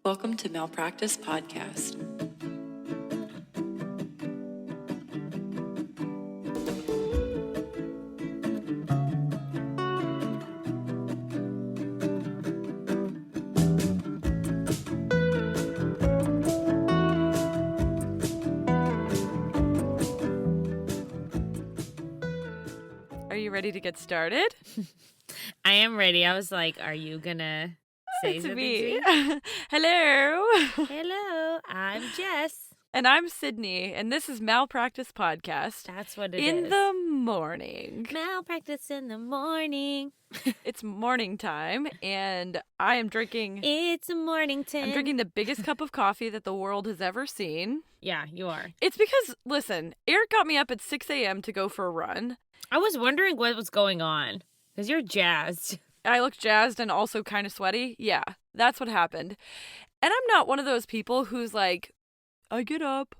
Welcome to Malpractice Podcast. Are you ready to get started? I am ready. I was like, are you gonna say It's something me. to me? Hello. Hello, I'm Jess. And I'm Sydney, and this is Malpractice Podcast. That's what it is. In the morning. Malpractice in the morning. It's morning time, and I am drinking... It's Mornington. I'm drinking the biggest cup of coffee that the world has ever seen. Yeah, you are. It's because, listen, Eric got me up at 6 a.m. to go for a run. I was wondering what was going on, because you're jazzed. I look jazzed and also kind of sweaty. Yeah, that's what happened. And I'm not one of those people who's like, I get up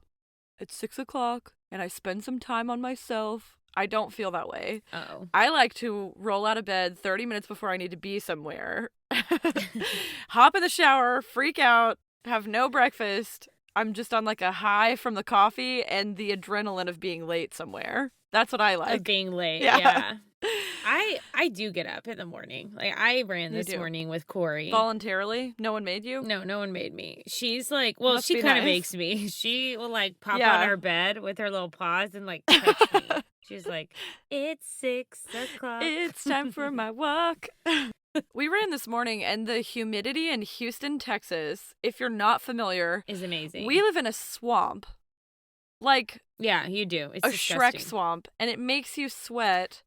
at 6 o'clock and I spend some time on myself. I don't feel that way. Uh-oh. I like to roll out of bed 30 minutes before I need to be somewhere. Hop in the shower, freak out, have no breakfast. I'm just on like a high from the coffee and the adrenaline of being late somewhere. That's what I like. Of being late, Yeah. yeah. I do get up in the morning. Like, I ran You this do. morning with Corey. Voluntarily? No one made you? No one made me. She's like, well, Must she be kind of nice. makes me. She will like pop Yeah. on her bed with her little paws and like touch me. She's like, it's 6 o'clock. It's time for my walk. We ran this morning, and the humidity in Houston, Texas, if you're not familiar, Is amazing. we live in a swamp. Like Yeah, you do. It's a disgusting. Shrek swamp, and it makes you sweat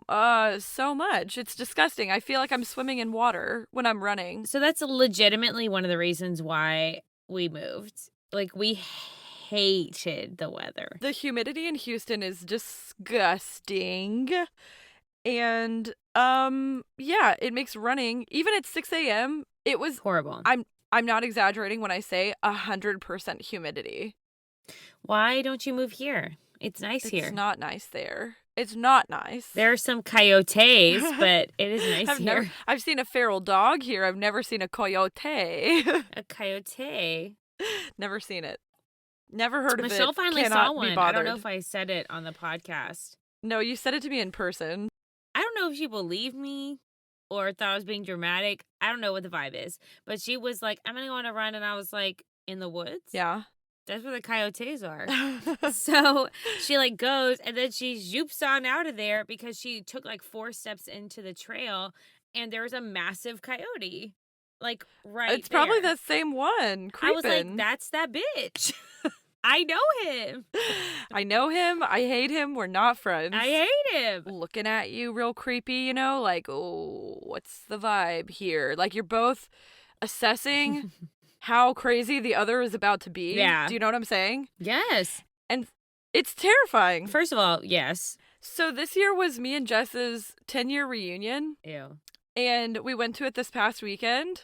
so much. It's disgusting. I feel like I'm swimming in water when I'm running. So that's legitimately one of the reasons why we moved. Like, we hated the weather. The humidity in Houston is disgusting. And yeah, it makes running, even at 6 a.m., it was Horrible. I'm not exaggerating when I say 100% humidity. Why don't you move here? It's nice here. It's not nice there. It's not nice. There are some coyotes, but it is nice here. I've seen a feral dog here. I've never seen a coyote. A coyote. Never seen it. Never heard of it. Michelle finally Cannot saw be one. I bothered. don't know if I said it on the podcast. No, you said it to me in person. I don't know if she believed me or thought I was being dramatic. I don't know what the vibe is. But she was like, I'm going to go on a run. And I was like, in the woods? Yeah. That's where the coyotes are. So she like goes and then she zoops on out of there because she took like 4 steps into the trail and there was a massive coyote. Like right It's probably there. that same one. I was like, Creeping. that's that bitch. I know him. I know him. I hate him. We're not friends. I hate him. Looking at you real creepy, you know? Like, oh, what's the vibe here? Like, you're both assessing how crazy the other is about to be. Yeah. Do you know what I'm saying? Yes. And it's terrifying. First of all, yes. So this year was me and Jess's 10-year reunion, Ew. and we went to it this past weekend.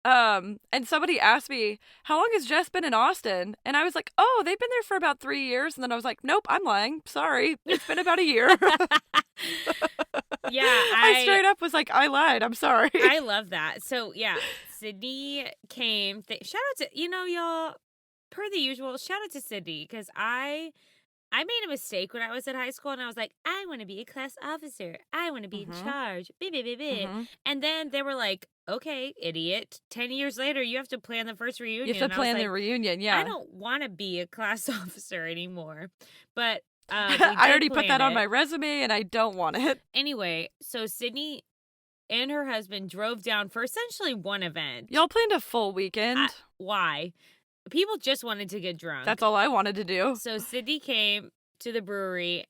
And somebody asked me, how long has Jess been in Austin? And I was like, oh, they've been there for about 3 years. And then I was like, nope, I'm lying. Sorry. It's been about a year. Yeah, I straight up was like, I lied. I'm sorry. I love that. So, yeah, Sydney came. Shout out to, y'all, per the usual, shout out to Sydney because I made a mistake when I was in high school and I was like, I want to be a class officer. I want to be in charge. Mhm. And then they were like, okay, idiot. 10 years later, you have to plan the first reunion. You have to And I was plan the like, reunion, yeah. I don't want to be a class officer anymore. But we I already did put that plan on it. my resume and I don't want it. Anyway, so Sydney and her husband drove down for essentially one event. Y'all planned a full weekend. Why? People just wanted to get drunk. That's all I wanted to do. So Sydney came to the brewery,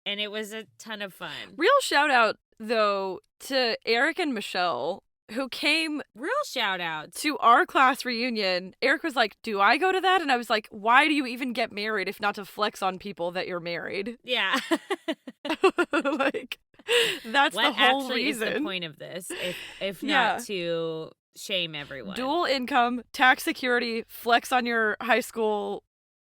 and it was a ton of fun. Real shout out, though, to Eric and Michelle, who came Real shout out. to our class reunion. Eric was like, do I go to that? And I was like, why do you even get married if not to flex on people that you're married? Yeah. Like, that's What the whole actually is the reason. point of this, if Yeah. not to shame everyone? Dual income, tax security, flex on your high school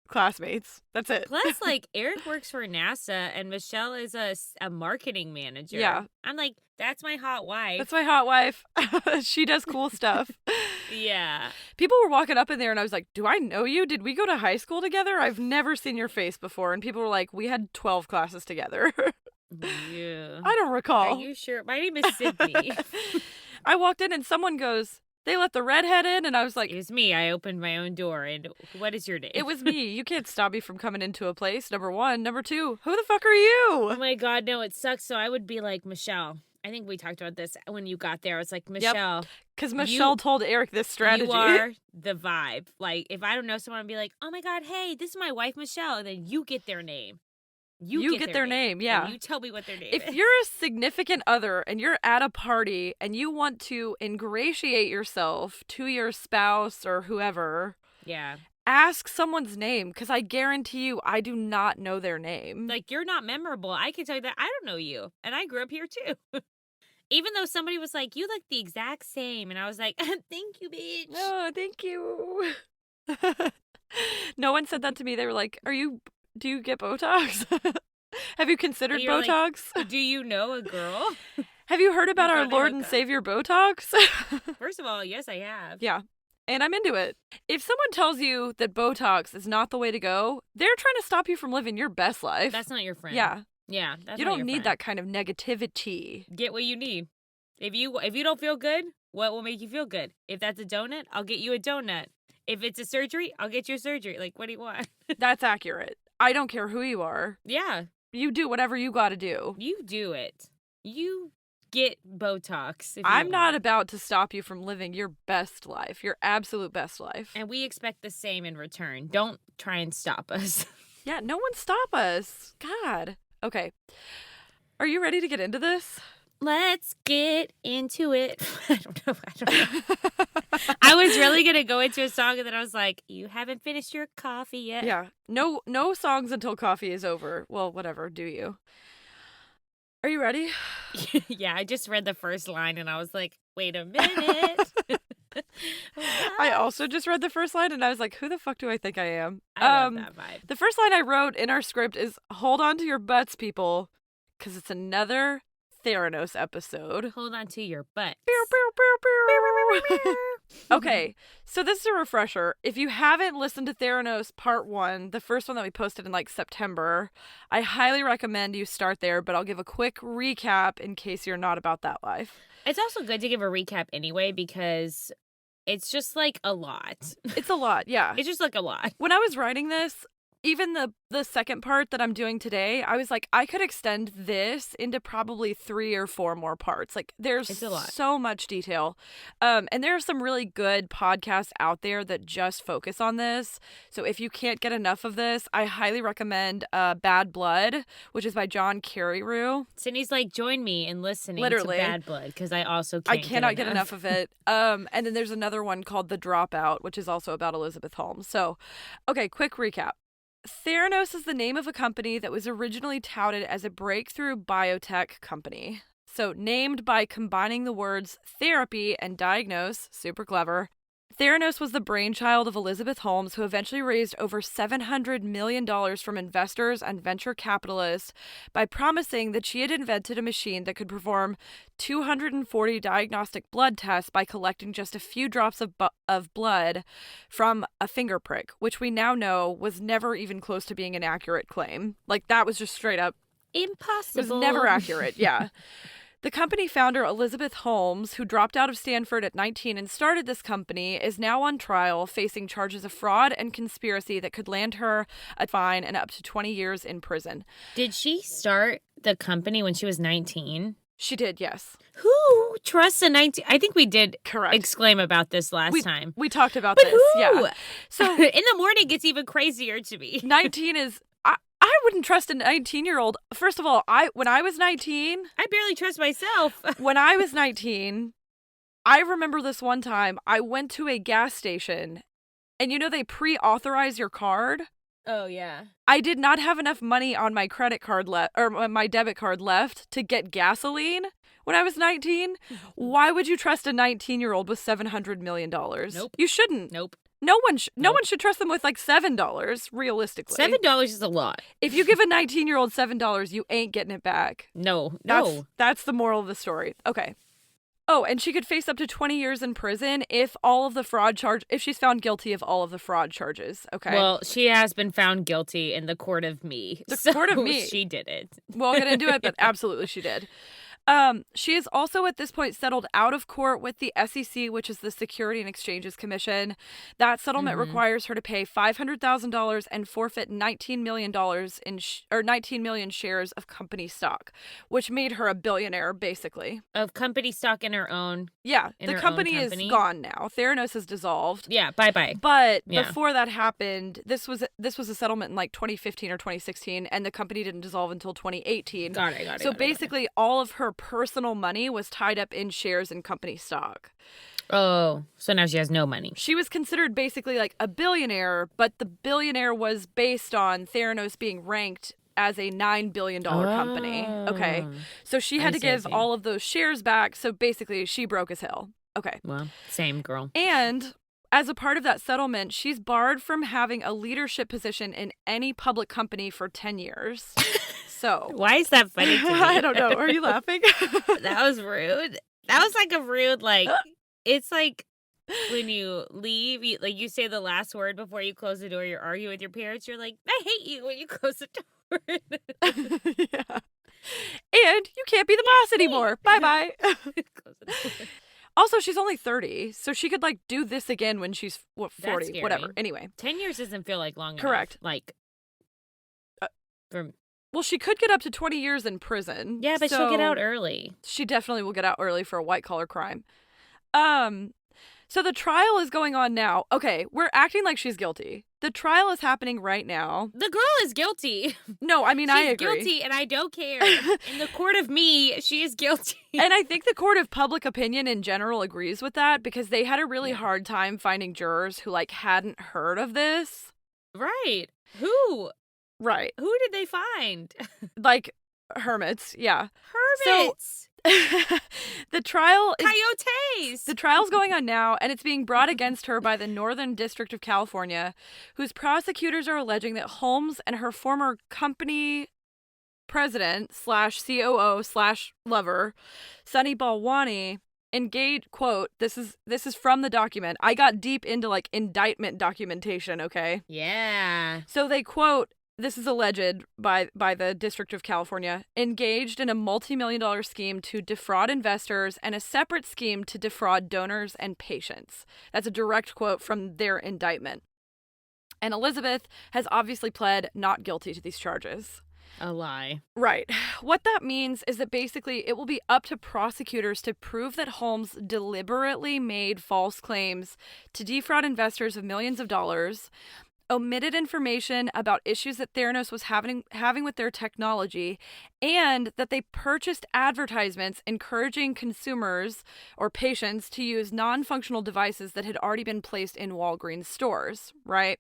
classmates. That's it. Plus, like, Eric works for NASA and Michelle is a marketing manager. Yeah. I'm like, that's my hot wife. That's my hot wife. She does cool stuff. Yeah. People were walking up in there and I was like, do I know you? Did we go to high school together? I've never seen your face before. And people were like, we had 12 classes together. Yeah. I don't recall. Are you sure? My name is Sydney. I walked in and someone goes, they let the redhead in, and I was like, It was me. I opened my own door. And what is your name? it was me. You can't stop me from coming into a place, number one. Number two, who the fuck are you? Oh my God, no, it sucks. So I would be like, Michelle. I think we talked about this when you got there. I was like, Michelle. Because Michelle told Eric this strategy. You are the vibe. Like, if I don't know someone, I'd be like, oh my God, hey, this is my wife, Michelle. And then you get their name. You get their name, yeah. And you tell me what their name If is. you're a significant other and you're at a party and you want to ingratiate yourself to your spouse or whoever, Yeah. ask someone's name, because I guarantee you I do not know their name. Like, you're not memorable. I can tell you that I don't know you. And I grew up here too. Even though somebody was like, you look the exact same. And I was like, thank you, bitch. Oh, thank you. No one said that to me. They were like, do you get Botox? Have you considered You're like, Botox? do you know a girl? Have you heard about You our got it, Lord and okay. Savior Botox? First of all, yes, I have. Yeah. And I'm into it. If someone tells you that Botox is not the way to go, they're trying to stop you from living your best life. That's not your friend. Yeah. Yeah. That's You not don't your need friend. that kind of negativity. Get what you need. If you don't feel good, what will make you feel good? If that's a donut, I'll get you a donut. If it's a surgery, I'll get you a surgery. Like, what do you want? That's accurate. I don't care who you are. Yeah, You do whatever you got to do. you do it. You get Botox. If you I'm not want. about to stop you from living your best life, your absolute best life. And we expect the same in return. Don't try and stop us. Yeah, no one stop us. God. Okay. Are you ready to get into this? Let's get into it. I don't know. I was really going to go into a song and then I was like, you haven't finished your coffee yet. Yeah. No songs until coffee is over. Well, whatever. Do you? Are you ready? Yeah, I just read the first line and I was like, wait a minute. I also just read the first line and I was like, who the fuck do I think I am? I love that vibe. The first line I wrote in our script is, hold on to your butts, people, because it's another Theranos episode. Hold on to your butt. Pew, pew, pew, pew. Okay, so this is a refresher. If you haven't listened to Theranos Part 1, the first one that we posted in like September, I highly recommend you start there, but I'll give a quick recap in case you're not about that life. It's also good to give a recap anyway because it's just like a lot. It's a lot, yeah. It's just like a lot. When I was writing this, even the second part that I'm doing today, I was like, I could extend this into probably 3 or 4 more parts. Like, there's It's a lot. so much detail. And there are some really good podcasts out there that just focus on this. So if you can't get enough of this, I highly recommend Bad Blood, which is by John Carreyrou. Sydney's like, join me in listening Literally. to Bad Blood because I also I can't cannot get enough of it. And then there's another one called The Dropout, which is also about Elizabeth Holmes. So, okay, quick recap. Theranos is the name of a company that was originally touted as a breakthrough biotech company. So, named by combining the words therapy and diagnose, super clever. Theranos was the brainchild of Elizabeth Holmes, who eventually raised over $700 million from investors and venture capitalists by promising that she had invented a machine that could perform 240 diagnostic blood tests by collecting just a few drops of blood from a finger prick, which we now know was never even close to being an accurate claim. Like, that was just straight up, Impossible. it was never accurate, yeah. The company founder, Elizabeth Holmes, who dropped out of Stanford at 19 and started this company, is now on trial facing charges of fraud and conspiracy that could land her a fine and up to 20 years in prison. Did she start the company when she was 19? She did, yes. Who trusts a 19? I think we did Correct. exclaim about this last time. We talked about But this, who? yeah. So In the morning, it's even crazier to me. 19 is... I wouldn't trust a 19-year-old. First of all, when I was 19... I barely trust myself. When I was 19, I remember this one time, I went to a gas station, and you know they pre-authorize your card? Oh, yeah. I did not have enough money on my credit card or my debit card left to get gasoline when I was 19. Why would you trust a 19-year-old with $700 million? Nope. You shouldn't. Nope. No one should trust them with like $7, realistically. $7 is a lot. If you give a 19-year-old $7, you ain't getting it back. No. That's the moral of the story. Okay. Oh, and she could face up to 20 years in prison if she's found guilty of all of the fraud charges. Okay. Well, she has been found guilty in the court of me. Court of me. She did it. Well, I'm going to do it, but absolutely she did. She is also at this point settled out of court with the SEC, which is the Security and Exchanges Commission. That settlement requires her to pay $500,000 and forfeit $19 million or 19 million shares of company stock, which made her a billionaire, basically. Of company stock in her own. Yeah, the company is gone now. Theranos is dissolved. Yeah, bye-bye. But before that happened, this was a settlement in like 2015 or 2016, and the company didn't dissolve until 2018. Got it. So basically, all of her personal money was tied up in shares in company stock. Oh, so now she has no money. She was considered basically like a billionaire, but the billionaire was based on Theranos being ranked as a $9 billion company. Okay. So she had to give all of those shares back. So basically, she broke as hell. Okay. Well, same girl. And as a part of that settlement, she's barred from having a leadership position in any public company for 10 years. So why is that funny to me? I don't know. Are you laughing? That was rude. That was like a rude, like, it's like when you leave, you say the last word before you close the door, you're arguing with your parents, you're like, I hate you when you close the door. Yeah. And you can't be the boss anymore. Bye-bye. Close the door. Also, she's only 30, so she could, like, do this again when she's 40, whatever. Anyway. 10 years doesn't feel like long enough. Correct. Like, well, she could get up to 20 years in prison. Yeah, but she'll get out early. She definitely will get out early for a white-collar crime. So the trial is going on now. Okay, we're acting like she's guilty. The trial is happening right now. The girl is guilty. No, I mean, I agree. She's guilty, and I don't care. In the court of me, she is guilty. And I think the court of public opinion in general agrees with that because they had a really hard time finding jurors who, like, hadn't heard of this. Right. Who? Right. Who did they find? Like, hermits, yeah. Hermits! So, the trial is... Coyotes! The trial's going on now, and it's being brought against her by the Northern District of California, whose prosecutors are alleging that Holmes and her former company president / COO / lover, Sunny Balwani, engaged, quote, this is from the document. I got deep into, like, indictment documentation, okay? Yeah. So they quote, this is alleged by the District of California, engaged in a multi-million-dollar scheme to defraud investors and a separate scheme to defraud donors and patients. That's a direct quote from their indictment. And Elizabeth has obviously pled not guilty to these charges. A lie. Right. What that means is that basically it will be up to prosecutors to prove that Holmes deliberately made false claims to defraud investors of millions of dollars, omitted information about issues that Theranos was having with their technology, and that they purchased advertisements encouraging consumers or patients to use non-functional devices that had already been placed in Walgreens stores, right?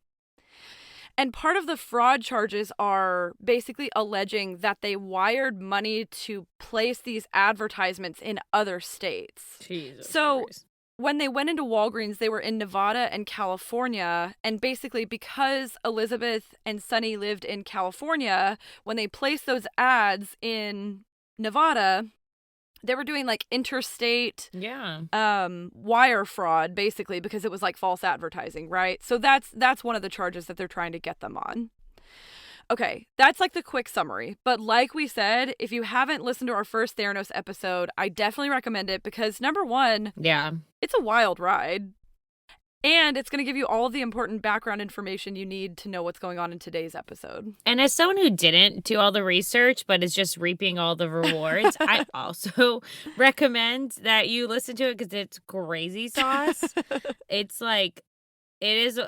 And part of the fraud charges are basically alleging that they wired money to place these advertisements in other states. Jesus Christ. When they went into Walgreens, they were in Nevada and California. And basically, because Elizabeth and Sunny lived in California, when they placed those ads in Nevada, they were doing like interstate wire fraud, basically, because it was like false advertising, right? So that's one of the charges that they're trying to get them on. Okay, that's like the quick summary. But like we said, if you haven't listened to our first Theranos episode, I definitely recommend it because number one, it's a wild ride. And it's going to give you all of the important background information you need to know what's going on in today's episode. And as someone who didn't do all the research but is just reaping all the rewards, I also recommend that you listen to it because it's crazy sauce. It's like, it is...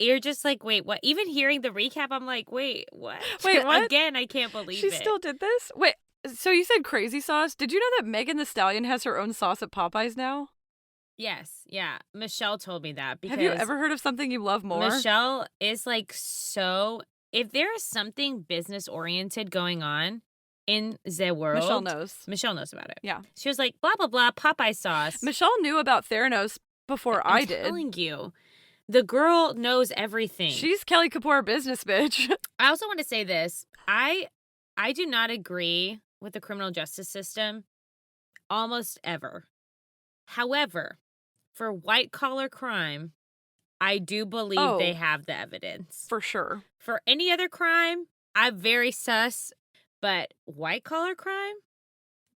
You're just like, wait, what? Even hearing the recap, I'm like, wait, what? Wait, what? Again, I can't believe it. She still did this? Wait, so you said crazy sauce? Did you know that Megan Thee Stallion has her own sauce at Popeyes now? Yes, yeah. Michelle told me that. Because have you ever heard of something you love more? Michelle is like so... If there is something business-oriented going on in the world... Michelle knows about it. Yeah. She was like, blah, blah, blah, Popeye sauce. Michelle knew about Theranos before I did. I'm telling you. The girl knows everything. She's Kelly Kapoor business bitch. I also want to say this. I do not agree with the criminal justice system almost ever. However, for white-collar crime, I do believe they have the evidence. For sure. For any other crime, I'm very sus, but white-collar crime,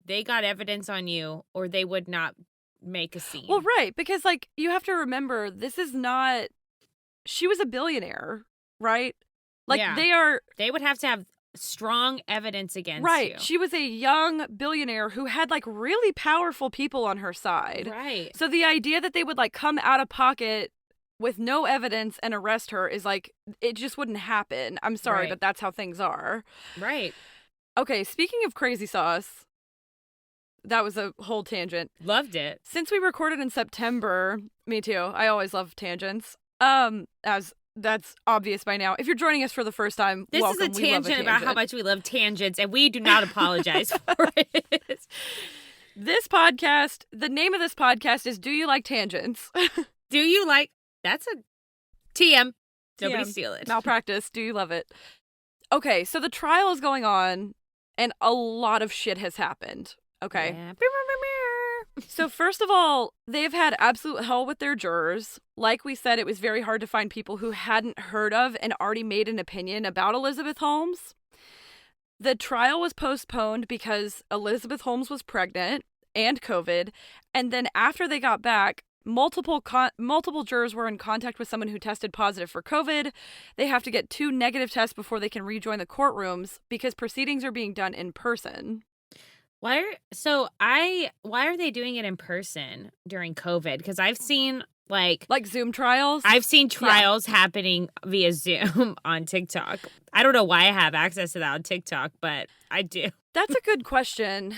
they got evidence on you or they would not make a scene. Well, right, because, like, you have to remember, this is not... She was a billionaire, right? Like, They would have to have strong evidence against you. Right. She was a young billionaire who had, like, really powerful people on her side. Right. So the idea that they would, like, come out of pocket with no evidence and arrest her is, like, it just wouldn't happen. I'm sorry, but that's how things are. Right. Okay, speaking of crazy sauce, that was a whole tangent. Loved it. Since we recorded in September, me too, I always love tangents. As that's obvious by now. If you're joining us for the first time, this welcome. Is a tangent about how much we love tangents, and we do not apologize for it. This podcast, the name of this podcast is Do You Like Tangents? Do you like... That's a TM. Nobody steal it. Malpractice. Do you love it? Okay, so the trial is going on, and a lot of shit has happened. Okay. Yeah. So first of all, they've had absolute hell with their jurors. Like we said, it was very hard to find people who hadn't heard of and already made an opinion about Elizabeth Holmes. The trial was postponed because Elizabeth Holmes was pregnant and COVID. And then after they got back, multiple jurors were in contact with someone who tested positive for COVID. They have to get 2 negative tests before they can rejoin the courtrooms because proceedings are being done in person. Why are they doing it in person during COVID? Because I've seen like Zoom trials. I've seen trials happening via Zoom on TikTok. I don't know why I have access to that on TikTok, but I do. That's a good question.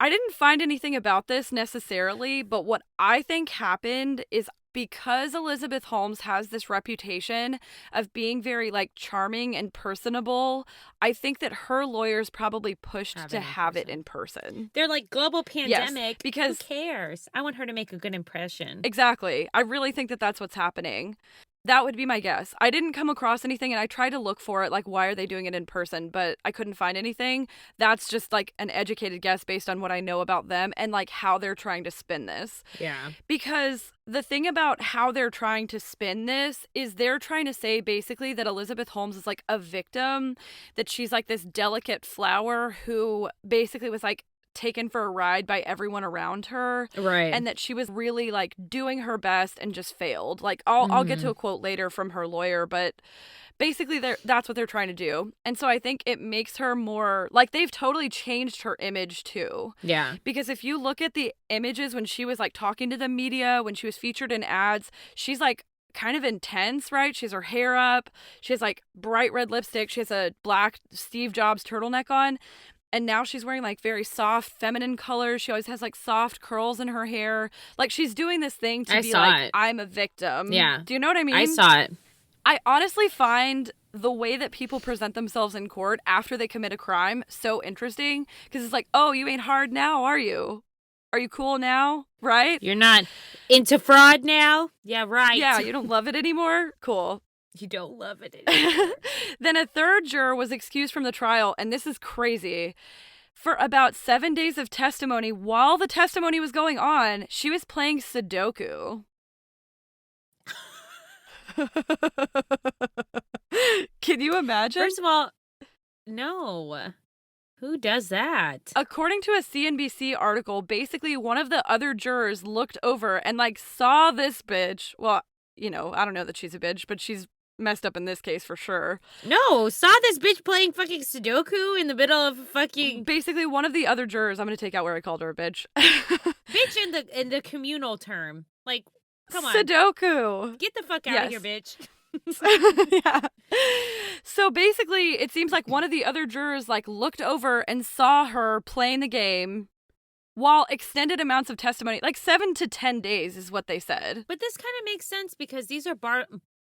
I didn't find anything about this necessarily, but what I think happened is because Elizabeth Holmes has this reputation of being very, like, charming and personable, I think that her lawyers probably pushed to have it in person. They're like, global pandemic, yes, because who cares? I want her to make a good impression. Exactly. I really think that that's what's happening. That would be my guess. I didn't come across anything, and I tried to look for it, like, why are they doing it in person, but I couldn't find anything. That's just, like, an educated guess based on what I know about them and, like, how they're trying to spin this. Yeah. Because the thing about how they're trying to spin this is they're trying to say, basically, that Elizabeth Holmes is, like, a victim, that she's, like, this delicate flower who basically was, like, taken for a ride by everyone around her, right? And that she was really, like, doing her best and just failed. Like, I'll get to a quote later from her lawyer, but basically that's what they're trying to do. And so I think it makes her more, like, they've totally changed her image too. Yeah. Because if you look at the images when she was, like, talking to the media, when she was featured in ads, she's, like, kind of intense, right? She has her hair up, she has, like, bright red lipstick, she has a black Steve Jobs turtleneck on. And now she's wearing, like, very soft feminine colors. She always has, like, soft curls in her hair. Like, she's doing this thing to be like, I'm a victim. Yeah. Do you know what I mean? I saw it. I honestly find the way that people present themselves in court after they commit a crime so interesting. Because it's like, oh, you ain't hard now, are you? Are you cool now? Right? You're not into fraud now? Yeah, right. Yeah, you don't love it anymore? Cool. You don't love it anymore. Then a third juror was excused from the trial, and this is crazy. For about 7 days of testimony, while the testimony was going on, she was playing Sudoku. Can you imagine? First of all, no. Who does that? According to a CNBC article, basically one of the other jurors looked over and, like, saw this bitch. Well, you know, I don't know that she's a bitch, but she's messed up in this case for sure. No, saw this bitch playing fucking Sudoku in the middle of fucking... Basically, one of the other jurors, I'm going to take out where I called her a bitch. Bitch in the communal term. Like, come on. Sudoku. Get the fuck out of here, bitch. Yeah. So basically, it seems like one of the other jurors, like, looked over and saw her playing the game while extended amounts of testimony, like 7 to 10 days is what they said. But this kind of makes sense because these are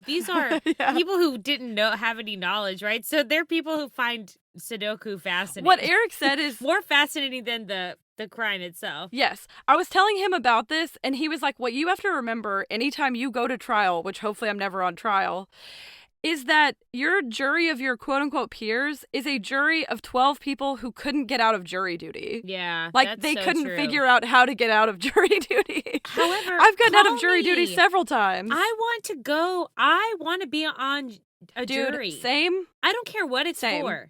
These are Yeah. people who didn't have any knowledge, right? So they're people who find Sudoku fascinating. What Eric said is more fascinating than the crime itself. yes. I was telling him about this, and he was like, what you have to remember anytime you go to trial, which hopefully I'm never on trial, is that your jury of your quote-unquote peers is a jury of 12 people who couldn't get out of jury duty. Yeah, Like, that's they so couldn't true. figure out how to get out of jury duty. However, I've gotten out call of jury duty me. several times. I want to go. I want to be on a Dude, jury. same. I don't care what it's Same. for.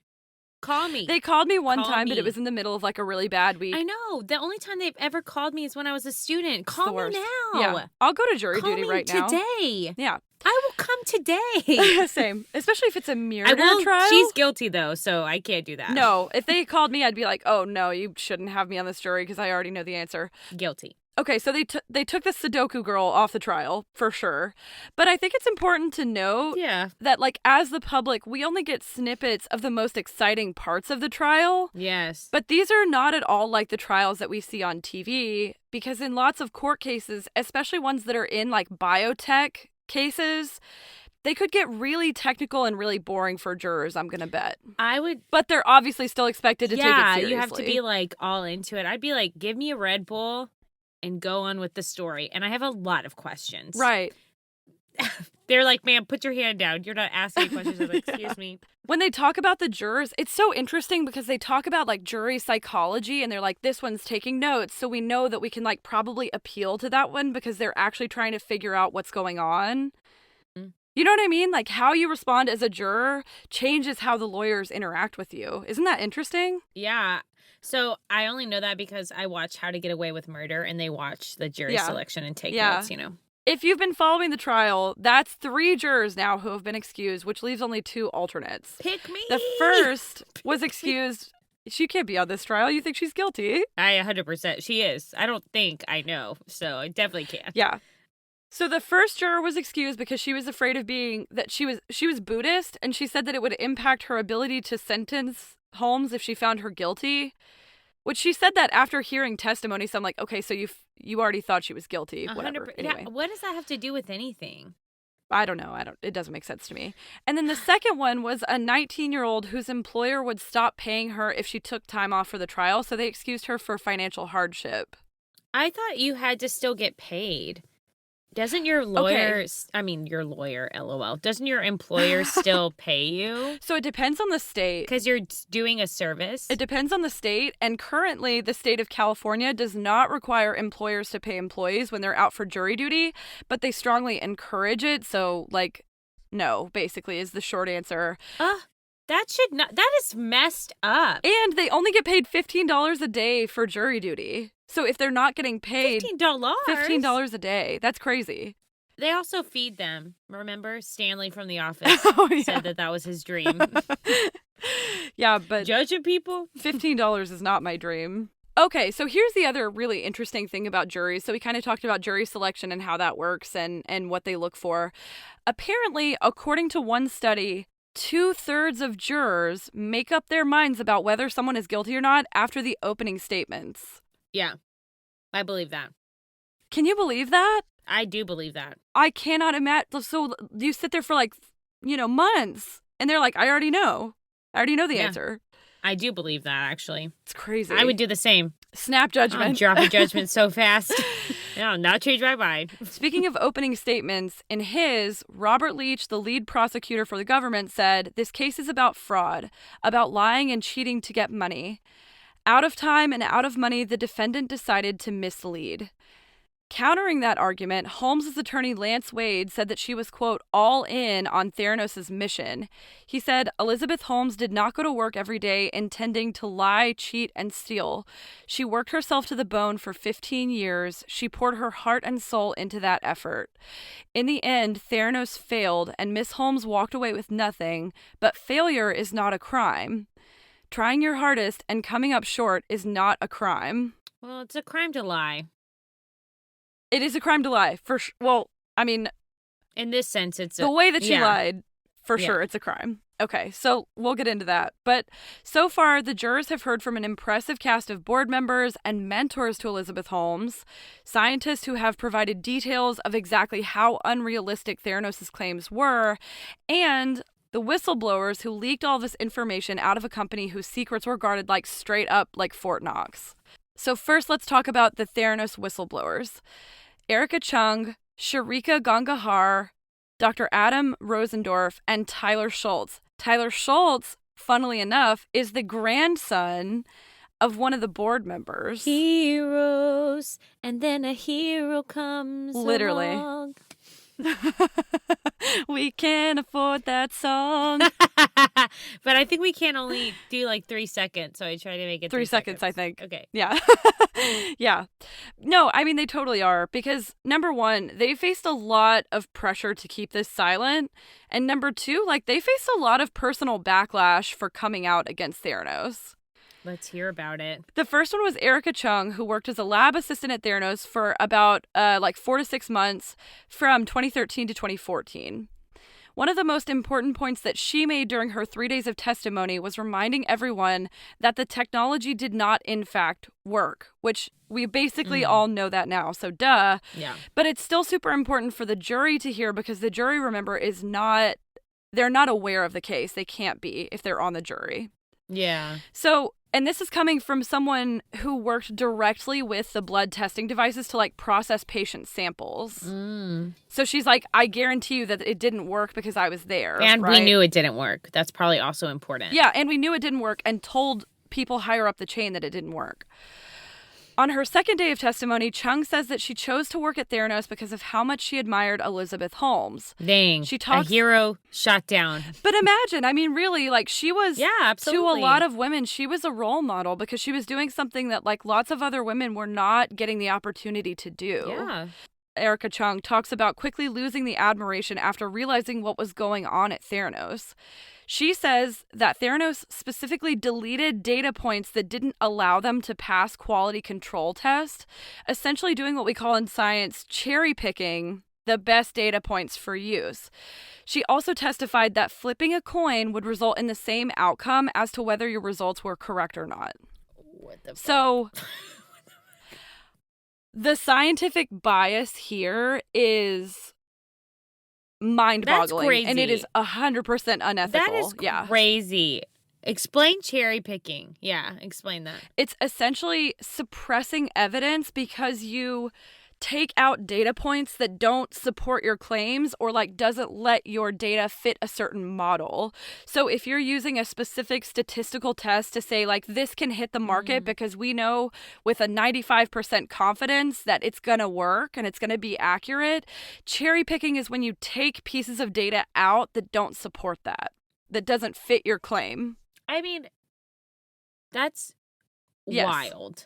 Call me. They called me one Call time, but it me. was in the middle of like a really bad week. I know. The only time they've ever called me is when I was a student. It's Call the me worst. now. Yeah. I'll go to jury Call duty me right now. today. Yeah. I will come today. Same. Especially if it's a I murder will. trial. She's guilty though, so I can't do that. No, if they called me, I'd be like, oh, no, you shouldn't have me on this jury because I already know the answer. Guilty. Okay, so they took the Sudoku girl off the trial, for sure. But I think it's important to note Yeah. that, like, as the public, we only get snippets of the most exciting parts of the trial. Yes. But these are not at all like the trials that we see on TV, because in lots of court cases, especially ones that are in, like, biotech cases, they could get really technical and really boring for jurors, I'm going to bet. I would. But they're obviously still expected to take it seriously. You have to be like all into it. I'd be like, give me a Red Bull and go on with the story. And I have a lot of questions. Right. They're like, ma'am, put your hand down. You're not asking questions. I'm like, excuse me. When they talk about the jurors, it's so interesting because they talk about like jury psychology and they're like, this one's taking notes. So we know that we can like probably appeal to that one because they're actually trying to figure out what's going on. Mm. You know what I mean? Like how you respond as a juror changes how the lawyers interact with you. Isn't that interesting? Yeah. So I only know that because I watch How to Get Away with Murder and they watch the jury Yeah. selection and take Yeah. notes, you know. If you've been following the trial, that's 3 jurors now who have been excused, which leaves only 2 alternates. Pick me. The first was excused. She can't be on this trial. You think she's guilty? I 100%. She is. I don't think I know. So I definitely can. Yeah. So the first juror was excused because she was afraid of being that she was Buddhist, and she said that it would impact her ability to sentence Holmes if she found her guilty. Which she said that after hearing testimony. So I'm like, okay, so you already thought she was guilty. Whatever. 100%. Anyway, Yeah, what does that have to do with anything? I don't know. It doesn't make sense to me. And then the second one was a 19-year-old whose employer would stop paying her if she took time off for the trial. So they excused her for financial hardship. I thought you had to still get paid. Doesn't your lawyer, your lawyer, LOL, doesn't your employer still pay you? So it depends on the state. Because you're doing a service? It depends on the state. And currently, the state of California does not require employers to pay employees when they're out for jury duty, but they strongly encourage it. So, like, no, basically, is the short answer. That is messed up. And they only get paid $15 a day for jury duty. So if they're not getting paid $15? $15 a day, that's crazy. They also feed them. Remember, Stanley from The Office said that was his dream. Yeah, but Judging people? $15 is not my dream. Okay, so here's the other really interesting thing about juries. So we kind of talked about jury selection and how that works and what they look for. Apparently, according to one study, 2/3 of jurors make up their minds about whether someone is guilty or not after the opening statements. Yeah, I believe that. Can you believe that? I do believe that. I cannot imagine. So you sit there for like, months and they're like, I already know. I already know the answer. I do believe that, actually. It's crazy. I would do the same. Snap judgment. I'll drop a judgment so fast. I'll not change my mind. Speaking of opening statements, in his, Robert Leach, the lead prosecutor for the government, said, this case is about fraud, about lying and cheating to get money. Out of time and out of money, the defendant decided to mislead. Countering that argument, Holmes' attorney Lance Wade said that she was, quote, all in on Theranos' mission. He said Elizabeth Holmes did not go to work every day intending to lie, cheat, and steal. She worked herself to the bone for 15 years. She poured her heart and soul into that effort. In the end, Theranos failed, and Miss Holmes walked away with nothing, but failure is not a crime. Trying your hardest and coming up short is not a crime. Well, it's a crime to lie. It is a crime to lie. Well, I mean, in this sense, it's the way that she lied, for sure, it's a crime. Okay, so we'll get into that. But so far, the jurors have heard from an impressive cast of board members and mentors to Elizabeth Holmes, scientists who have provided details of exactly how unrealistic Theranos' claims were, and the whistleblowers who leaked all this information out of a company whose secrets were guarded like straight up like Fort Knox. So first, let's talk about the Theranos whistleblowers. Erica Chung, Sharika Gangahar, Dr. Adam Rosendorf, and Tyler Schultz. Tyler Schultz, funnily enough, is the grandson of one of the board members. Heroes, and then a hero comes Literally. along. We can't afford that song. But I think we can only do like 3 seconds, so I try to make it 3 seconds, I think. Okay. Yeah. Yeah. No, I mean, they totally are. Because number one, they faced a lot of pressure to keep this silent. And number two, like, they faced a lot of personal backlash for coming out against Theranos. Let's hear about it. The first one was Erica Chung, who worked as a lab assistant at Theranos for about 4 to 6 months from 2013 to 2014. One of the most important points that she made during her 3 days of testimony was reminding everyone that the technology did not, in fact, work, which we basically all know that now, so duh. Yeah. But it's still super important for the jury to hear because the jury, remember, they're not aware of the case. They can't be if they're on the jury. Yeah. So, and this is coming from someone who worked directly with the blood testing devices to like process patient samples. So she's like, I guarantee you that it didn't work because I was there. And right? we knew it didn't work. That's probably also important. Yeah, and we knew it didn't work and told people higher up the chain that it didn't work. On her second day of testimony, Chung says that she chose to work at Theranos because of how much she admired Elizabeth Holmes. Dang. She talks- A hero shot down. But imagine, I mean, really, like she was, Yeah, absolutely. to a lot of women, she was a role model because she was doing something that like lots of other women were not getting the opportunity to do. Yeah. Erica Chung talks about quickly losing the admiration after realizing what was going on at Theranos. She says that Theranos specifically deleted data points that didn't allow them to pass quality control tests, essentially doing what we call in science cherry picking the best data points for use. She also testified that flipping a coin would result in the same outcome as to whether your results were correct or not. What the fuck? So the scientific bias here is mind-boggling. That's crazy. And it is 100% unethical. That is crazy. Explain cherry picking. Yeah, explain that. It's essentially suppressing evidence because you take out data points that don't support your claims or like doesn't let your data fit a certain model. So if you're using a specific statistical test to say like this can hit the market because we know with a 95% confidence that it's going to work and it's going to be accurate, cherry picking is when you take pieces of data out that don't support that doesn't fit your claim. I mean, that's wild.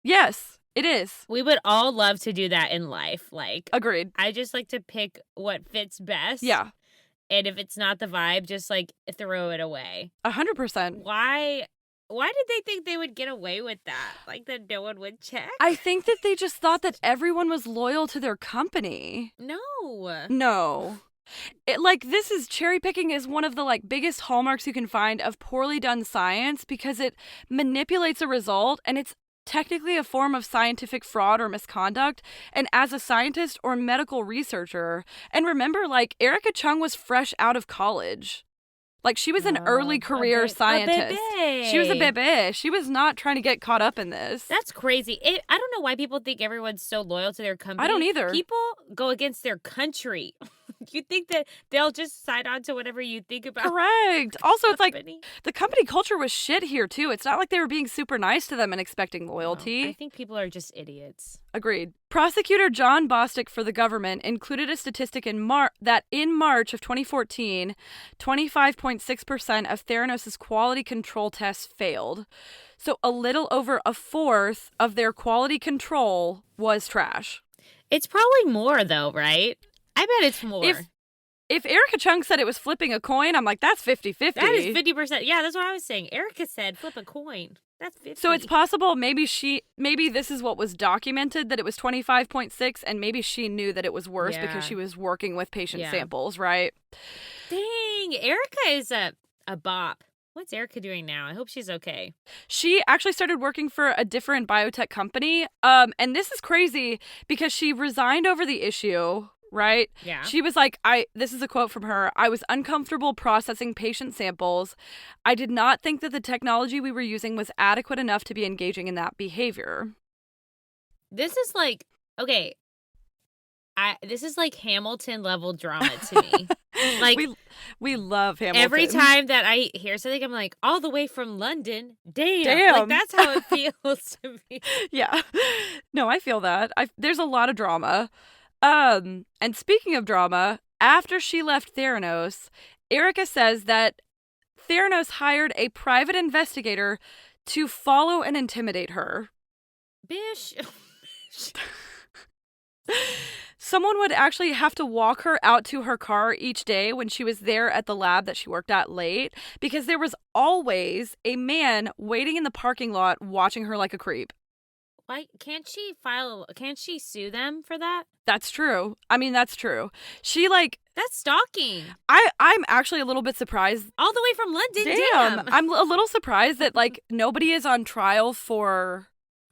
Yes. It is. We would all love to do that in life. Like, agreed. I just like to pick what fits best. Yeah. And if it's not the vibe, just like throw it away. 100%. Why did they think they would get away with that? Like that no one would check? I think that they just thought that everyone was loyal to their company. No. This is cherry picking is one of the like biggest hallmarks you can find of poorly done science because it manipulates a result and it's technically a form of scientific fraud or misconduct. And as a scientist or medical researcher, and remember, like, Erica Chung was fresh out of college. Like, she was an early career scientist. She was a bebe. She was not trying to get caught up in this. That's crazy. I don't know why people think everyone's so loyal to their company. I don't either. People go against their country. You think that they'll just sign on to whatever you think about? Correct. Also, it's like company? the company culture was shit here, too. It's not like they were being super nice to them and expecting loyalty. No, I think people are just idiots. Agreed. Prosecutor John Bostic for the government included a statistic that in March of 2014, 25.6% of Theranos' quality control tests failed. So a little over a fourth of their quality control was trash. It's probably more, though, right? I bet it's more. if Erica Chung said it was flipping a coin, I'm like, that's 50-50. That is 50%. Yeah, that's what I was saying. Erica said flip a coin. That's 50. So it's possible maybe this is what was documented, that it was 25.6, and maybe she knew that it was worse because she was working with patient samples, right? Dang, Erica is a bop. What's Erica doing now? I hope she's okay. She actually started working for a different biotech company. And this is crazy because she resigned over the issue, right? Yeah. She was like, this is a quote from her, "I was uncomfortable processing patient samples. I did not think that the technology we were using was adequate enough to be engaging in that behavior." This is like, okay, this is like Hamilton level drama to me. Like, we love Hamilton. Every time that I hear something, I'm like, all the way from London. Damn. Like, that's how it feels to me. Yeah. No, I feel that. There's a lot of drama. And speaking of drama, after she left Theranos, Erica says that Theranos hired a private investigator to follow and intimidate her. Bish. Someone would actually have to walk her out to her car each day when she was there at the lab that she worked at late, because there was always a man waiting in the parking lot watching her like a creep. Why can't she sue them for that? That's true. I mean, that's true. That's stalking. I'm actually a little bit surprised. All the way from London. Damn. I'm a little surprised that nobody is on trial for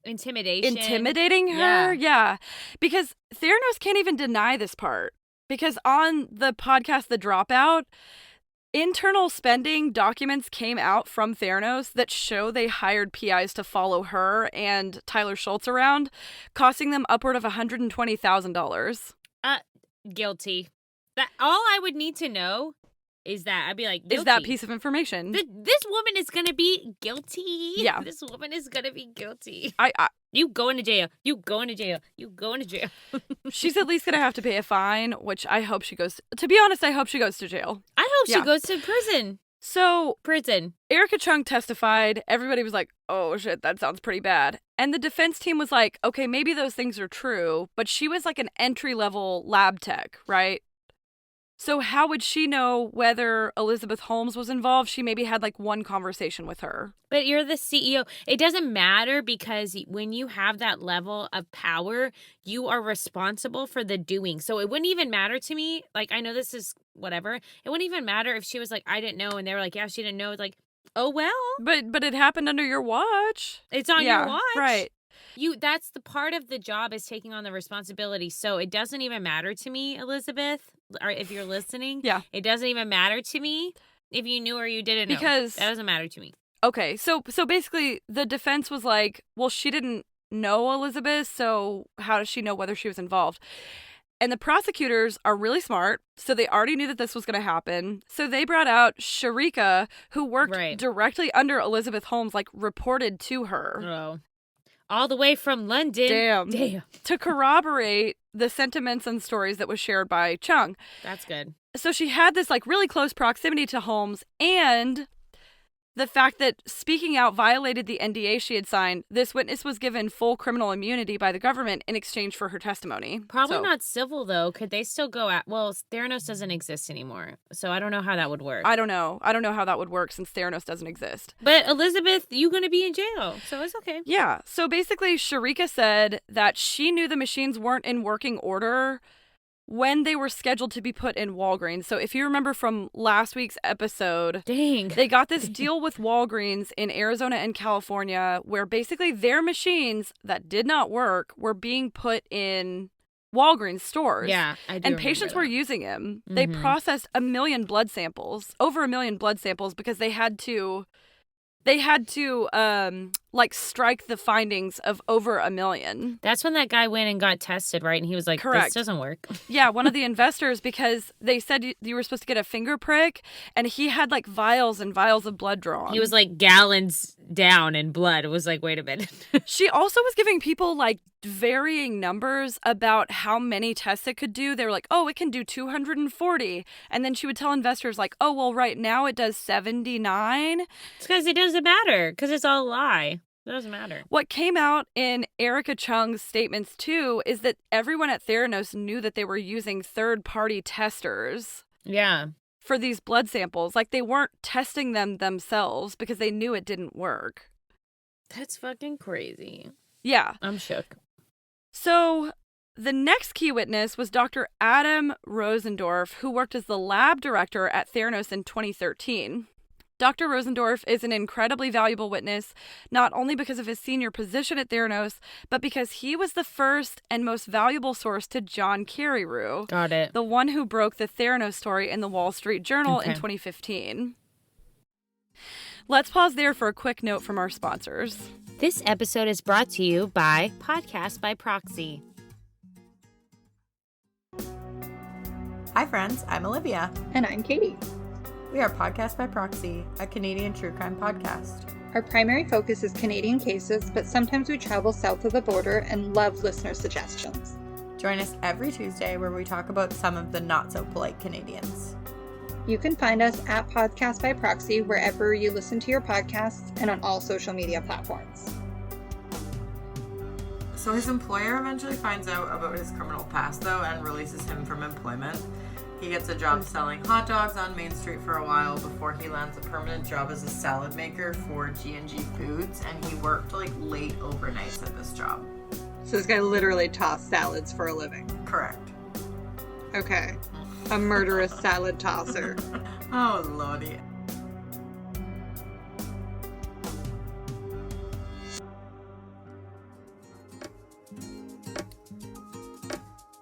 intimidating her. Yeah. Because Theranos can't even deny this part, because on the podcast The Dropout, internal spending documents came out from Theranos that show they hired PIs to follow her and Tyler Schultz around, costing them upward of $120,000. Guilty. That all I would need to know is that I'd be like, guilty. Is that piece of information. This woman is going to be guilty. Yeah. This woman is going to be guilty. I You going to jail. You going to jail. You going to jail. She's at least going to have to pay a fine, which I hope she goes to be honest, I hope she goes to jail. I hope she goes to prison. So, prison. Erica Chung testified. Everybody was like, oh shit, that sounds pretty bad. And the defense team was like, okay, maybe those things are true, but she was like an entry-level lab tech, right? So how would she know whether Elizabeth Holmes was involved? She maybe had one conversation with her. But you're the CEO. It doesn't matter, because when you have that level of power, you are responsible for the doing. So it wouldn't even matter to me. I know this is whatever. It wouldn't even matter if she was like, I didn't know. And they were like, yeah, she didn't know. It's like, oh, well. But it happened under your watch. It's on your watch. Right. That's the part of the job, is taking on the responsibility. So it doesn't even matter to me, Elizabeth, or if you're listening. Yeah. It doesn't even matter to me if you knew or you didn't know. Because that doesn't matter to me. Okay. So basically the defense was like, well, she didn't know Elizabeth, so how does she know whether she was involved? And the prosecutors are really smart, so they already knew that this was going to happen. So they brought out Sharika, who worked directly under Elizabeth Holmes, reported to her. Oh. All the way from London. Damn. To corroborate the sentiments and stories that was shared by Chung. That's good. So she had this really close proximity to Holmes, and the fact that speaking out violated the NDA she had signed. This witness was given full criminal immunity by the government in exchange for her testimony. Probably not civil, though. Could they still go at... Well, Theranos doesn't exist anymore, so I don't know how that would work. I don't know how that would work since Theranos doesn't exist. But Elizabeth, you're going to be in jail, so it's okay. Yeah. So basically, Sharika said that she knew the machines weren't in working order when they were scheduled to be put in Walgreens. So if you remember from last week's episode, they got this deal with Walgreens in Arizona and California where basically their machines that did not work were being put in Walgreens stores. Yeah, I do. And patients were using them. Mm-hmm. They processed over 1 million blood samples, because they had to strike the findings of over 1 million. That's when that guy went and got tested, right? And he was like, correct. This doesn't work. Yeah, one of the investors, because they said you were supposed to get a finger prick, and he had vials and vials of blood drawn. He was gallons down in blood. It was wait a minute. She also was giving people varying numbers about how many tests it could do. They were like, oh, it can do 240. And then she would tell investors oh, well, right now it does 79. It's because it doesn't matter, because it's all a lie. It doesn't matter. What came out in Erica Chung's statements, too, is that everyone at Theranos knew that they were using third-party testers. Yeah. for these blood samples. Like, they weren't testing them themselves because they knew it didn't work. That's fucking crazy. Yeah. I'm shook. So the next key witness was Dr. Adam Rosendorf, who worked as the lab director at Theranos in 2013. Dr. Rosendorf is an incredibly valuable witness, not only because of his senior position at Theranos, but because he was the first and most valuable source to John Carreyrou. Got it. The one who broke the Theranos story in the Wall Street Journal in Okay. 2015. Let's pause there for a quick note from our sponsors. This episode is brought to you by Podcast by Proxy. Hi friends, I'm Olivia. And I'm Katie. We are Podcast by Proxy, a Canadian true crime podcast. Our primary focus is Canadian cases, but sometimes we travel south of the border and love listener suggestions. Join us every Tuesday where we talk about some of the not-so-polite Canadians. You can find us at Podcast by Proxy wherever you listen to your podcasts and on all social media platforms. So his employer eventually finds out about his criminal past, though, and releases him from employment. He gets a job selling hot dogs on Main Street for a while before he lands a permanent job as a salad maker for G&G Foods, and he worked like late overnights at this job. So this guy literally tossed salads for a living. Correct. Okay. A murderous salad tosser. Oh, lordy.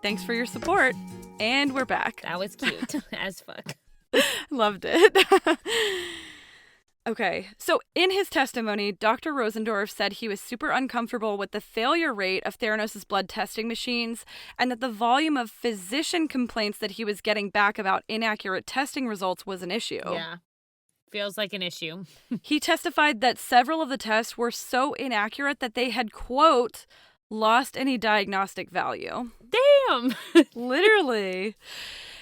Thanks for your support. And we're back. That was cute as fuck. Loved it. Okay, so in his testimony, Dr. Rosendorf said he was super uncomfortable with the failure rate of Theranos' blood testing machines and that the volume of physician complaints that he was getting back about inaccurate testing results was an issue. Yeah. Feels like an issue. He testified that several of the tests were so inaccurate that they had, quote, lost any diagnostic value. Damn! Literally.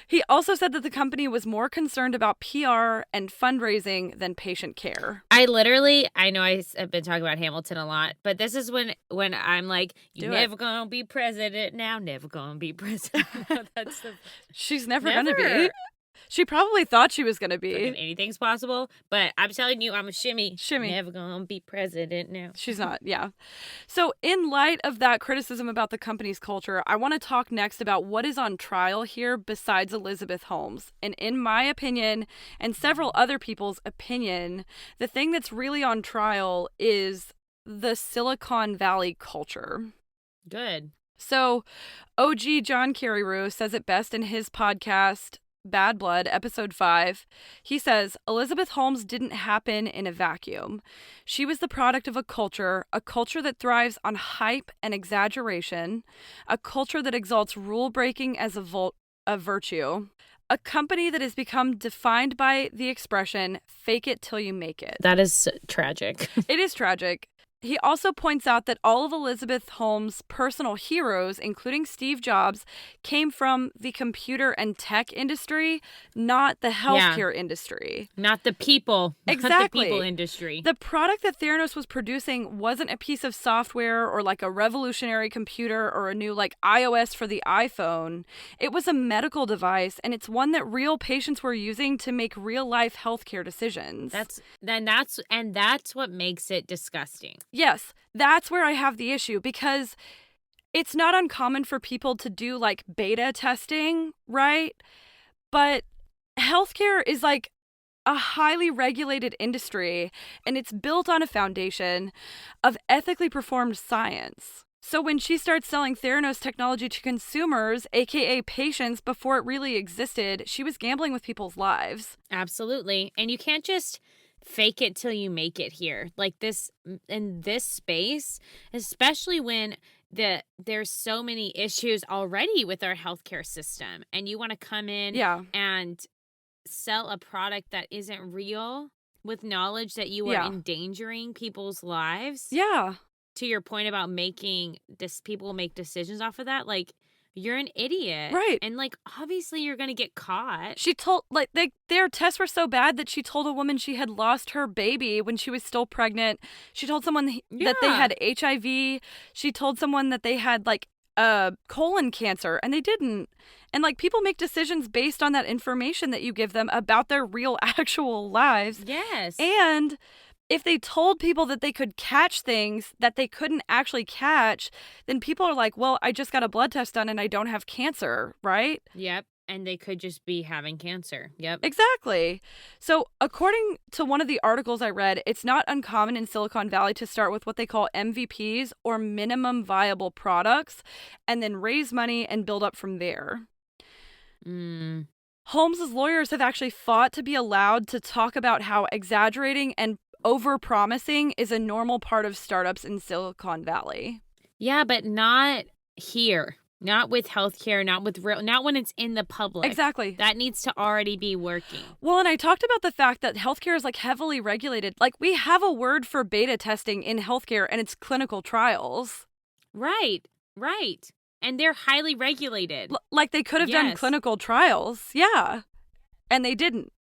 He also said that the company was more concerned about PR and fundraising than patient care. I know I've been talking about Hamilton a lot, but this is when I'm like, you're never gonna be president now, never gonna be president now. That's the... She's never gonna be. She probably thought she was gonna be. Fucking anything's possible, but I'm telling you, I'm a shimmy. Shimmy. Never gonna be president now. She's not, yeah. So in light of that criticism about the company's culture, I want to talk next about what is on trial here besides Elizabeth Holmes. And in my opinion, and several other people's opinion, the thing that's really on trial is the Silicon Valley culture. Good. So OG John Carreyrou says it best in his podcast, Bad Blood, episode 5. He says, Elizabeth Holmes didn't happen in a vacuum. She was the product of a culture that thrives on hype and exaggeration, a culture that exalts rule-breaking as a virtue, a company that has become defined by the expression, fake it till you make it. That is tragic. It is tragic. He also points out that all of Elizabeth Holmes' personal heroes, including Steve Jobs, came from the computer and tech industry, not the healthcare industry. Not the people. Exactly. Not the people industry. The product that Theranos was producing wasn't a piece of software or like a revolutionary computer or a new like iOS for the iPhone. It was a medical device, and it's one that real patients were using to make real-life healthcare decisions. That's what makes it disgusting. Yes, that's where I have the issue, because it's not uncommon for people to do like beta testing, right? But healthcare is like a highly regulated industry, and it's built on a foundation of ethically performed science. So when she starts selling Theranos technology to consumers, aka patients, before it really existed, she was gambling with people's lives. Absolutely. And you can't just fake it till you make it here. Like this, in this space, especially when there's so many issues already with our healthcare system, and you want to come in and sell a product that isn't real with knowledge that you are endangering people's lives. Yeah. To your point about making people make decisions off of that, like, you're an idiot. Right. And, like, obviously you're going to get caught. She told, like, their tests were so bad that she told a woman she had lost her baby when she was still pregnant. She told someone that they had HIV. She told someone that they had, like, colon cancer, and they didn't. And like people make decisions based on that information that you give them about their real actual lives. Yes. And if they told people that they could catch things that they couldn't actually catch, then people are like, well, I just got a blood test done and I don't have cancer, right? Yep. And they could just be having cancer. Yep. Exactly. So according to one of the articles I read, it's not uncommon in Silicon Valley to start with what they call MVPs or minimum viable products and then raise money and build up from there. Holmes's lawyers have actually fought to be allowed to talk about how exaggerating and over-promising is a normal part of startups in Silicon Valley. Yeah, but not here. Not with healthcare, not when it's in the public. Exactly. That needs to already be working. Well, and I talked about the fact that healthcare is like heavily regulated. Like we have a word for beta testing in healthcare and it's clinical trials. Right. And they're highly regulated. Like they could have done clinical trials. Yeah. And they didn't.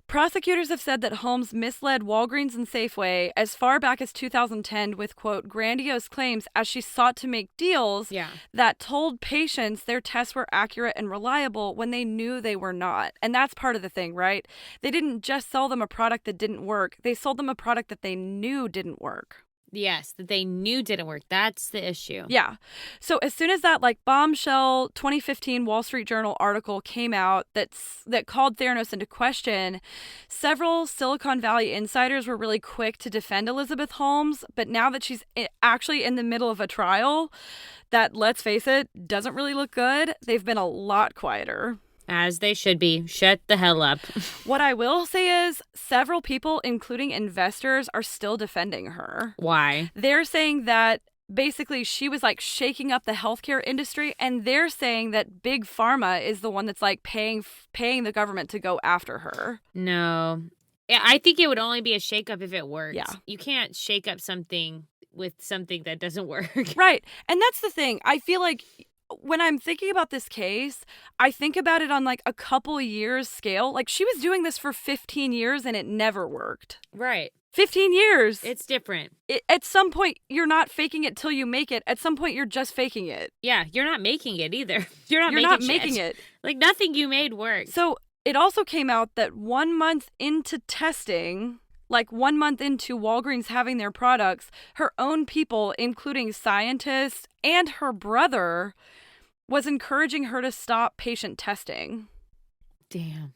Prosecutors have said that Holmes misled Walgreens and Safeway as far back as 2010 with, quote, grandiose claims as she sought to make deals that told patients their tests were accurate and reliable when they knew they were not. And that's part of the thing, right? They didn't just sell them a product that didn't work. They sold them a product that they knew didn't work. Yes, that they knew didn't work. That's the issue. Yeah. So as soon as that like bombshell 2015 Wall Street Journal article came out that called Theranos into question, several Silicon Valley insiders were really quick to defend Elizabeth Holmes. But now that she's actually in the middle of a trial that, let's face it, doesn't really look good, they've been a lot quieter. As they should be. Shut the hell up. What I will say is several people, including investors, are still defending her. Why? They're saying that basically she was like shaking up the healthcare industry, and they're saying that big pharma is the one that's like paying the government to go after her. No. I think it would only be a shakeup if it worked. Yeah. You can't shake up something with something that doesn't work. Right. And that's the thing. I feel like when I'm thinking about this case, I think about it on like a couple years scale. Like she was doing this for 15 years and it never worked. Right. 15 years. It's different. At some point, you're not faking it till you make it. At some point, you're just faking it. Yeah, you're not making it either. You're not making making it. Like nothing you made worked. So it also came out that 1 month into testing, like 1 month into Walgreens having their products, her own people, including scientists and her brother, was encouraging her to stop patient testing. Damn.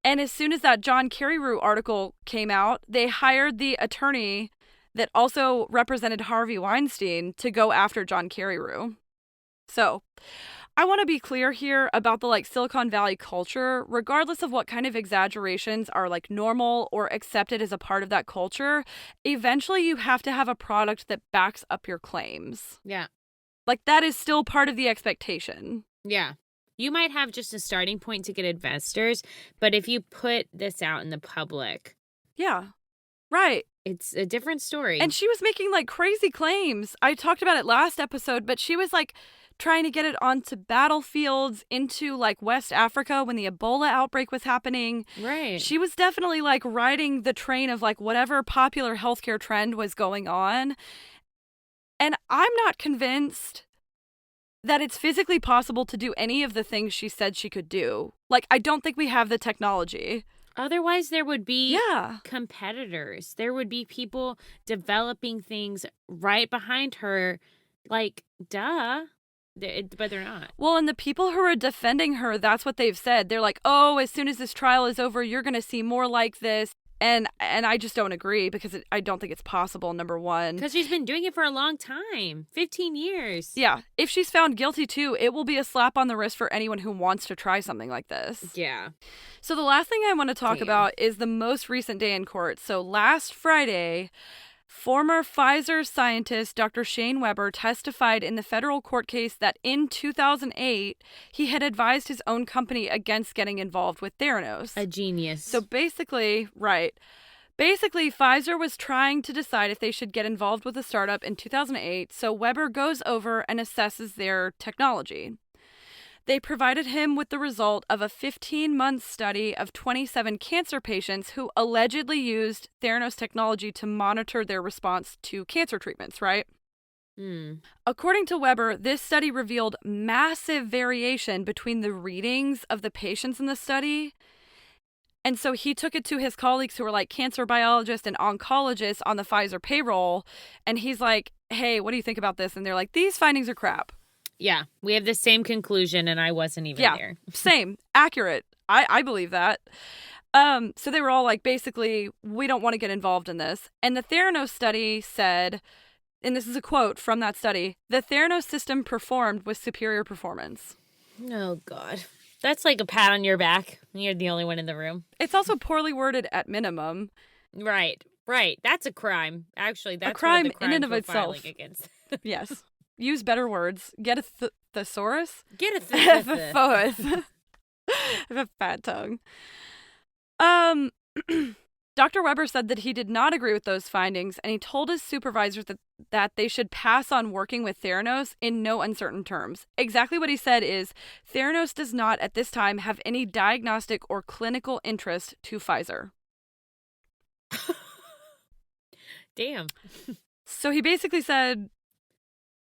And as soon as that John Carreyrou article came out, they hired the attorney that also represented Harvey Weinstein to go after John Carreyrou. So I want to be clear here about the like Silicon Valley culture. Regardless of what kind of exaggerations are like normal or accepted as a part of that culture, eventually you have to have a product that backs up your claims. Yeah. Like that is still part of the expectation. Yeah. You might have just a starting point to get investors, but if you put this out in the public. Yeah. Right. It's a different story. And she was making like crazy claims. I talked about it last episode, but she was like trying to get it onto battlefields into like West Africa when the Ebola outbreak was happening. Right. She was definitely like riding the train of like whatever popular healthcare trend was going on. And I'm not convinced that it's physically possible to do any of the things she said she could do. Like, I don't think we have the technology. Otherwise, there would be Yeah. competitors. There would be people developing things right behind her. Like, duh. But they're not. Well, and the people who are defending her, that's what they've said. They're like, oh, as soon as this trial is over, you're going to see more like this. And I just don't agree because I don't think it's possible, number one. Because she's been doing it for a long time. 15 years. Yeah. If she's found guilty, too, it will be a slap on the wrist for anyone who wants to try something like this. Yeah. So the last thing I want to talk about is the most recent day in court. So last Friday, former Pfizer scientist Dr. Shane Weber testified in the federal court case that in 2008, he had advised his own company against getting involved with Theranos. A genius. So basically, right. Basically, Pfizer was trying to decide if they should get involved with a startup in 2008, so Weber goes over and assesses their technology. They provided him with the result of a 15-month study of 27 cancer patients who allegedly used Theranos technology to monitor their response to cancer treatments, right? According to Weber, this study revealed massive variation between the readings of the patients in the study. And so he took it to his colleagues who were like cancer biologists and oncologists on the Pfizer payroll. And he's like, hey, what do you think about this? And they're like, these findings are crap. Yeah, we have the same conclusion, and I wasn't even there. Same. Accurate. I believe that. So they were all like, basically, we don't want to get involved in this. And the Theranos study said, and this is a quote from that study, the Theranos system performed with superior performance. Oh, God. That's like a pat on your back. You're the only one in the room. It's also poorly worded at minimum. Right. That's a crime. Actually, that's a crime one of the in and crimes of we're itself. filing against. Yes. Use better words. Get a thesaurus. Get a thesaurus. I have a fat tongue. Dr. Weber said that he did not agree with those findings, and he told his supervisors that they should pass on working with Theranos in no uncertain terms. Exactly what he said is, Theranos does not, at this time, have any diagnostic or clinical interest to Pfizer. Damn. So he basically said,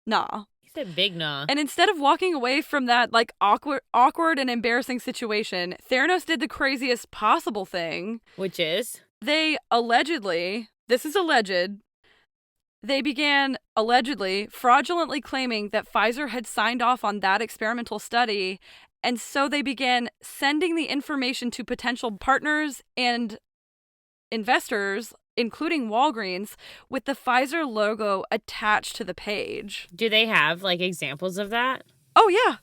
nah. He said big nah. And instead of walking away from that like awkward and embarrassing situation, Theranos did the craziest possible thing. Which is? They allegedly, this is alleged, they began allegedly fraudulently claiming that Pfizer had signed off on that experimental study, and so they began sending the information to potential partners and investors, including Walgreens, with the Pfizer logo attached to the page. Do they have like examples of that? Oh, yeah.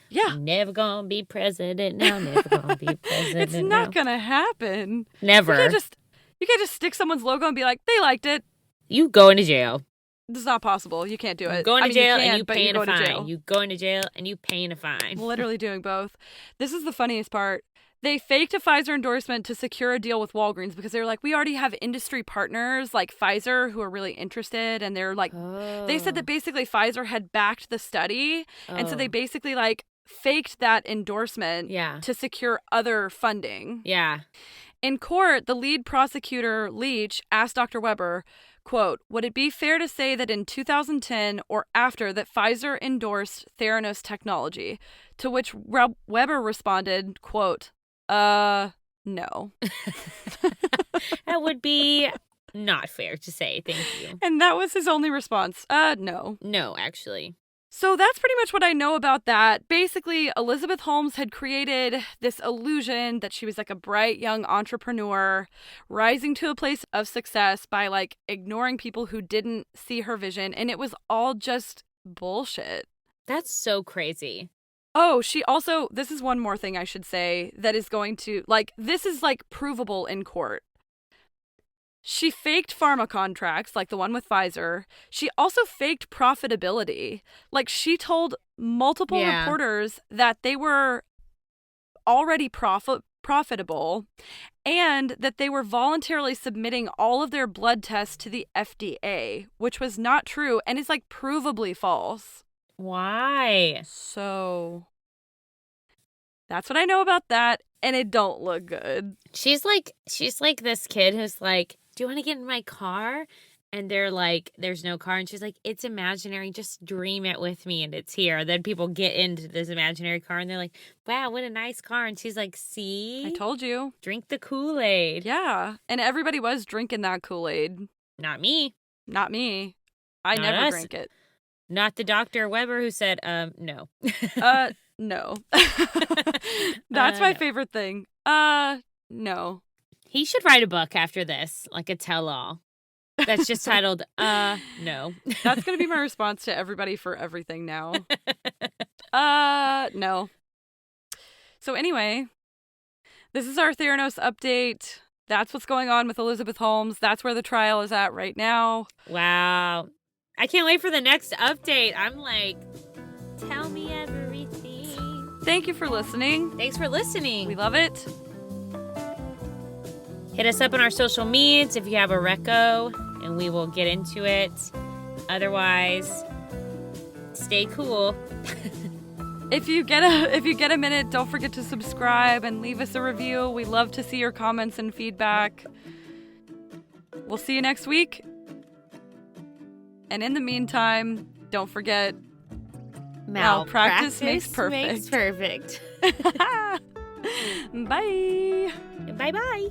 Yeah. Never gonna be president now. Never gonna be president. It's not gonna happen. Never. You can't just stick someone's logo and be like, they liked it. You go into jail. This is not possible. You can't do it. You go into jail and you paying a fine. Jail. You go into jail and you paying a fine. Literally doing both. This is the funniest part. They faked a Pfizer endorsement to secure a deal with Walgreens because they were like, we already have industry partners like Pfizer who are really interested. And they're like, They said that basically Pfizer had backed the study. And so they basically like faked that endorsement to secure other funding. Yeah. In court, the lead prosecutor, Leach, asked Dr. Weber, quote, would it be fair to say that in 2010 or after that Pfizer endorsed Theranos technology? To which Weber responded, quote, no. That would be not fair to say, thank you. And that was his only response. No. No, actually. So that's pretty much what I know about that. Basically, Elizabeth Holmes had created this illusion that she was like a bright young entrepreneur rising to a place of success by like ignoring people who didn't see her vision. And it was all just bullshit. That's so crazy. Oh, she also, this is one more thing I should say that is going to, like, this is like provable in court. She faked pharma contracts, like the one with Pfizer. She also faked profitability. Like, she told multiple reporters that they were already profitable and that they were voluntarily submitting all of their blood tests to the FDA, which was not true and is, like, provably false. Why? So, that's what I know about that, and it don't look good. She's like this kid who's like, do you want to get in my car? And they're like, there's no car. And she's like, it's imaginary. Just dream it with me. And it's here. Then people get into this imaginary car and they're like, wow, what a nice car. And she's like, see? I told you. Drink the Kool-Aid. Yeah. And everybody was drinking that Kool-Aid. Not me. Not me. I never drank it. Not the Dr. Weber who said, no. No. That's my favorite thing. No. He should write a book after this, like a tell-all. That's just titled, no. That's going to be my response to everybody for everything now. No. So anyway, this is our Theranos update. That's what's going on with Elizabeth Holmes. That's where the trial is at right now. Wow. I can't wait for the next update. I'm like, tell me everything. Thank you for listening. Thanks for listening. We love it. Hit us up on our social medias if you have a reco, and we will get into it. Otherwise, stay cool. If you get a minute, don't forget to subscribe and leave us a review. We love to see your comments and feedback. We'll see you next week. And in the meantime, don't forget, Malpractice makes perfect. Makes perfect. Bye. Bye-bye.